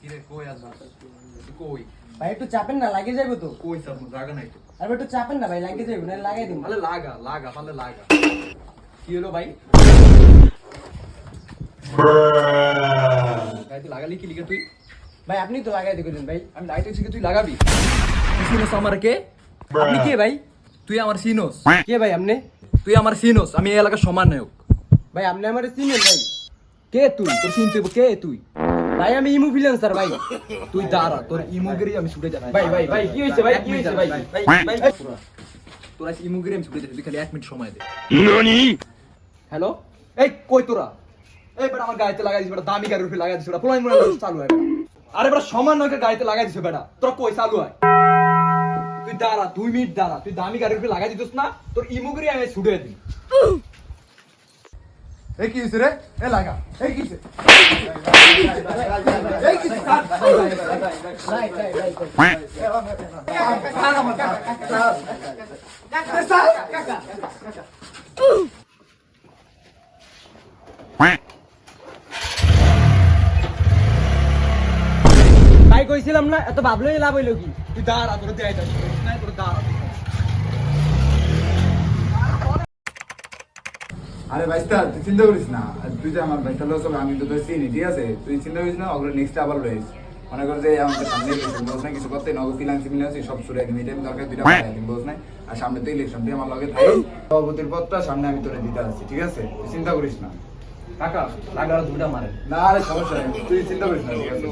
কিরে কই আছ কই ভাই একটু চাপেন না, লাগে যাইবো তো। কই সব জায়গা নাই তো আর একটু চাপেন না ভাই, লাগে যাইবো না, লাগাই দিন। মানে লাগা লাগা পারলে লাগা কি হলো ভাই ভাই তুই লাগালি কি লিখে তুই ভাই আপনি তো লাগাই দিবেন ভাই। আমি লাগাইতে শিখে তুই লাগাবি তুই চিনোস আমার কে আপনি কে ভাই? তুই আমার চিনোস কে ভাই আপনি? তুই আমার চিনোস আমি এই এলাকার সমন্বয়ক ভাই আপনি আমারে চিনেন ভাই? কে তুই তোর চিনতে হইব, কে তুই ভাই আমি ইমু ফ্রিল্যান্সার ভাই। তুই দাঁড়া তোর ইমোগেরি আমি ছুটে যাবো ভাই ভাই ভাই কি হইছে ভাই, কি হইছে ভাই? ভাই ভাই তোরা ইমোগেরি আমি ছুটে যাবো তুই খালি 1 মিনিট সময় দে ননি হ্যালো এই কই তোরা এই বেটা আমার গাড়িতে লাগাই দিস বেটা দামি গাড়ির উপরে লাগাই দিস বেটা পোলাই মনে চালু হয় বেটা আরে বেটা সমন্বয়কের গাড়িতে লাগাই দিস বেটা তোরা কই চালু হয় তুই দাঁড়া 2 মিনিট দাঁড়া তুই দামি গাড়ির উপরে লাগাই দিস না তোর ইমোগেরি আমি ছুটে দিই এই কি হইছে রে এ লাগা এই কি হইছে এই কি স্যার ভাই ভাই ভাই ভাই কইছিলাম না, এত ভাবলেই লাভ হইলো কি? তুই দাঁড়া তোর দেয় যাস না তোর দাঁড়া আরে ভাইস্তা তুই চিন্তা করিস না, তুই যে আমার ভাইস্তা লোক আমি তো তোর চিনি, ঠিক আছে? তুই চিন্তা করিস না, ওগুলো নেক্সট আবার রয়েছে মনে কর যে আমাদের সামনে ইলেকশন বলছ না কিছু করতে নগদ ফিনান্সি মিলান্সি সব শুরু একদম এই টাইম দরকার দুইটা পাঠাই দিন বলছ না। আর সামনে তো ইলেকশন তুই আমার লগে থাকি সভাপতির পদটা সামনে আমি তোরে দিতে আসছি, ঠিক আছে? তুই চিন্তা করিস না কাকা লাগার দুটা মারে না, আরে সমস্যা নেই, তুই চিন্তা করিস না, ঠিক আছে?